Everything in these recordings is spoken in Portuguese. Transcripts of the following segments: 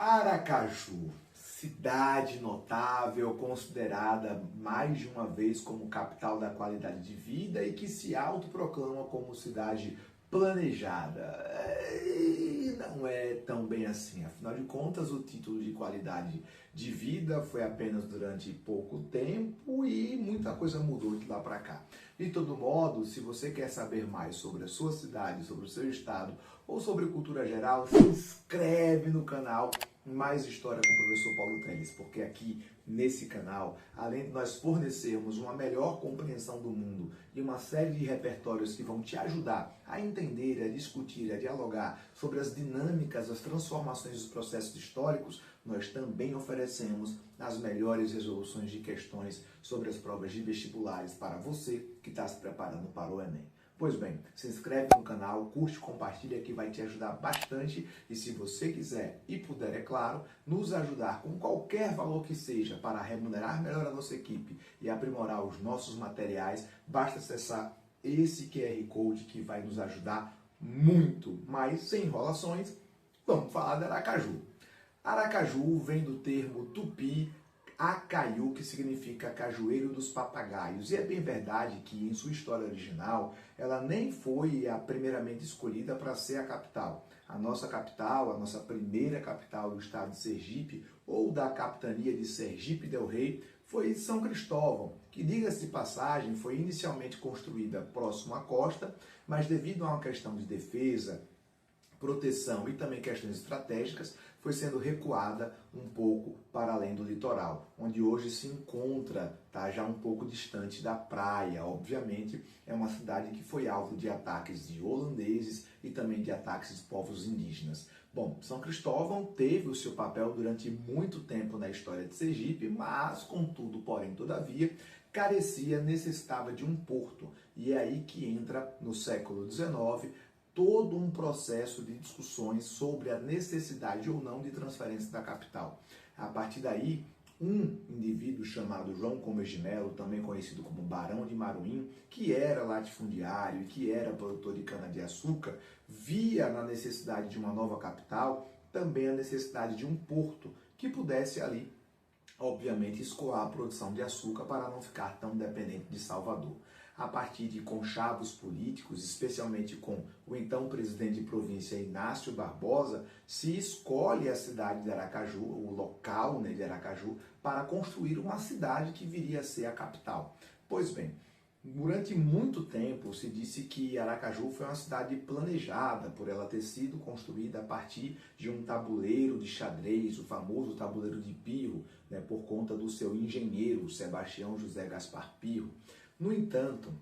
Aracaju, cidade notável, considerada mais de uma vez como capital da qualidade de vida e que se autoproclama como cidade planejada. E não é tão bem assim. Afinal de contas, o título de qualidade de vida foi apenas durante pouco tempo e muita coisa mudou de lá para cá. De todo modo, se você quer saber mais sobre a sua cidade, sobre o seu estado ou sobre cultura geral, se inscreve no canal Mais História com o Professor Paulo Teles, porque aqui nesse canal, além de nós fornecermos uma melhor compreensão do mundo e uma série de repertórios que vão te ajudar a entender, a discutir, a dialogar sobre as dinâmicas, as transformações dos processos históricos, nós também oferecemos as melhores resoluções de questões sobre as provas de vestibulares para você que está se preparando para o Enem. Pois bem, se inscreve no canal, curte, compartilha que vai te ajudar bastante e se você quiser e puder, é claro, nos ajudar com qualquer valor que seja para remunerar melhor a nossa equipe e aprimorar os nossos materiais, basta acessar esse QR Code que vai nos ajudar muito. Mas sem enrolações, vamos falar de Aracaju. Aracaju vem do termo tupi Acaiu, que significa cajueiro dos papagaios. E é bem verdade que em sua história original, ela nem foi a primeiramente escolhida para ser a capital. A nossa capital, a nossa primeira capital do estado de Sergipe, ou da capitania de Sergipe del Rei, foi São Cristóvão, que, diga-se de passagem, foi inicialmente construída próximo à costa, mas devido a uma questão de defesa, proteção e também questões estratégicas, foi sendo recuada um pouco para além do litoral, onde hoje se encontra, já um pouco distante da praia. Obviamente, é uma cidade que foi alvo de ataques de holandeses e também de ataques de povos indígenas. Bom, São Cristóvão teve o seu papel durante muito tempo na história de Sergipe, mas, contudo, porém, todavia, necessitava de um porto. E é aí que entra, no século XIX, todo um processo de discussões sobre a necessidade ou não de transferência da capital. A partir daí, um indivíduo chamado João Comes de Melo, também conhecido como Barão de Maruim, que era latifundiário e que era produtor de cana-de-açúcar, via na necessidade de uma nova capital também a necessidade de um porto que pudesse ali, obviamente, escoar a produção de açúcar para não ficar tão dependente de Salvador. A partir de conchavos políticos, especialmente com o então presidente de província Inácio Barbosa, se escolhe a cidade de Aracaju, o local de Aracaju, para construir uma cidade que viria a ser a capital. Pois bem, durante muito tempo se disse que Aracaju foi uma cidade planejada, por ela ter sido construída a partir de um tabuleiro de xadrez, o famoso tabuleiro de Pirro, por conta do seu engenheiro, Sebastião José Gaspar Pirro. No entanto,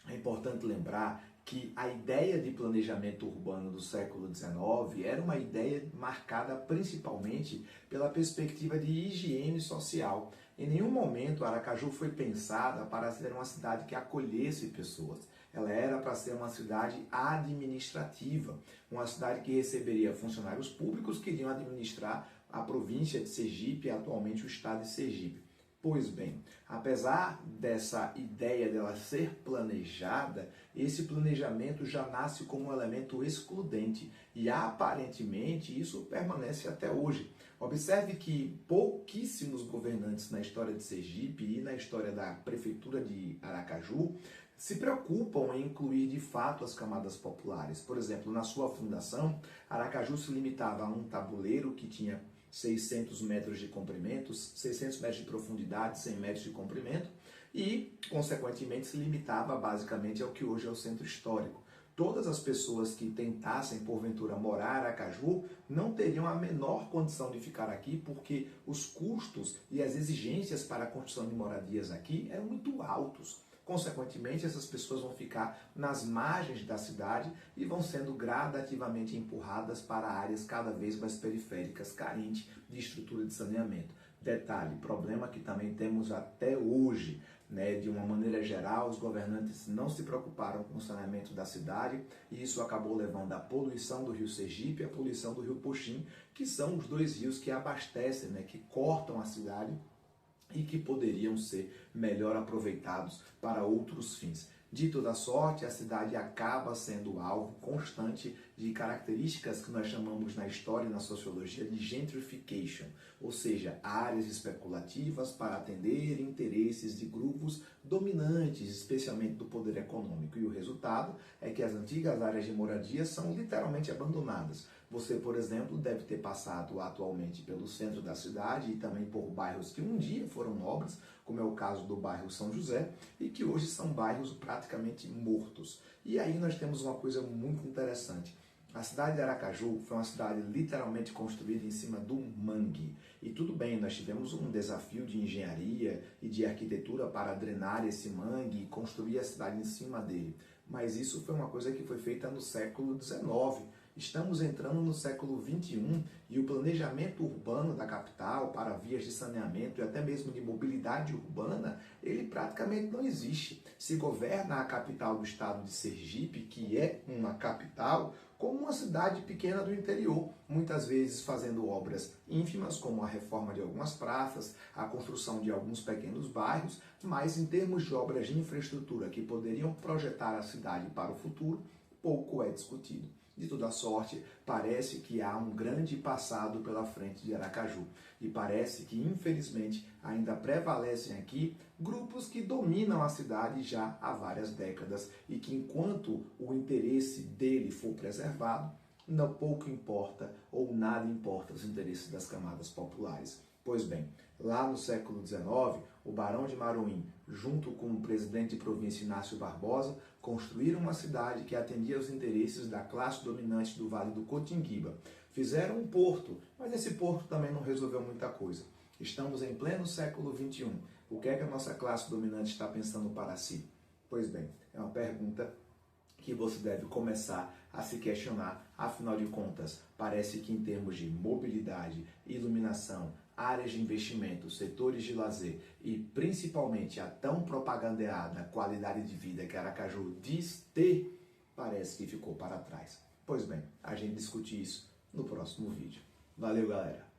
é importante lembrar que a ideia de planejamento urbano do século XIX era uma ideia marcada principalmente pela perspectiva de higiene social. Em nenhum momento Aracaju foi pensada para ser uma cidade que acolhesse pessoas. Ela era para ser uma cidade administrativa, uma cidade que receberia funcionários públicos que iriam administrar a província de Sergipe e atualmente o estado de Sergipe. Pois bem, apesar dessa ideia dela ser planejada, esse planejamento já nasce como um elemento excludente e aparentemente isso permanece até hoje. Observe que pouquíssimos governantes na história de Sergipe e na história da prefeitura de Aracaju se preocupam em incluir de fato as camadas populares. Por exemplo, na sua fundação, Aracaju se limitava a um tabuleiro que tinha 600 metros de comprimento, 600 metros de profundidade, 100 metros de comprimento e, consequentemente, se limitava basicamente ao que hoje é o centro histórico. Todas as pessoas que tentassem, porventura, morar em Aracaju não teriam a menor condição de ficar aqui porque os custos e as exigências para a construção de moradias aqui eram muito altos. Consequentemente, essas pessoas vão ficar nas margens da cidade e vão sendo gradativamente empurradas para áreas cada vez mais periféricas, carentes de estrutura de saneamento. Detalhe, problema que também temos até hoje, de uma maneira geral, os governantes não se preocuparam com o saneamento da cidade e isso acabou levando à poluição do rio Sergipe e à poluição do rio Poxim, que são os dois rios que abastecem, que cortam a cidade e que poderiam ser melhor aproveitados para outros fins. De toda sorte, a cidade acaba sendo alvo constante de características que nós chamamos na história e na sociologia de gentrification, ou seja, áreas especulativas para atender interesses de grupos dominantes, especialmente do poder econômico. E o resultado é que as antigas áreas de moradia são literalmente abandonadas. Você, por exemplo, deve ter passado atualmente pelo centro da cidade e também por bairros que um dia foram nobres, como é o caso do bairro São José, e que hoje são bairros praticamente mortos. E aí nós temos uma coisa muito interessante. A cidade de Aracaju foi uma cidade literalmente construída em cima do mangue. E tudo bem, nós tivemos um desafio de engenharia e de arquitetura para drenar esse mangue e construir a cidade em cima dele. Mas isso foi uma coisa que foi feita no século XIX. Estamos entrando no século XXI e o planejamento urbano da capital para vias de saneamento e até mesmo de mobilidade urbana, ele praticamente não existe. Se governa a capital do estado de Sergipe, que é uma capital, como uma cidade pequena do interior, muitas vezes fazendo obras ínfimas, como a reforma de algumas praças, a construção de alguns pequenos bairros, mas em termos de obras de infraestrutura que poderiam projetar a cidade para o futuro, pouco é discutido. De toda sorte, parece que há um grande passado pela frente de Aracaju e parece que, infelizmente, ainda prevalecem aqui grupos que dominam a cidade já há várias décadas e que, enquanto o interesse dele for preservado, não pouco importa ou nada importa os interesses das camadas populares. Pois bem, lá no século XIX, o Barão de Maruim, junto com o presidente de província Inácio Barbosa, construíram uma cidade que atendia aos interesses da classe dominante do Vale do Cotinguiba. Fizeram um porto, mas esse porto também não resolveu muita coisa. Estamos em pleno século XXI. O que é que a nossa classe dominante está pensando para si? Pois bem, é uma pergunta que você deve começar a se questionar. Afinal de contas, parece que em termos de mobilidade, iluminação, áreas de investimento, setores de lazer e principalmente a tão propagandeada qualidade de vida que Aracaju diz ter, parece que ficou para trás. Pois bem, a gente discute isso no próximo vídeo. Valeu, galera!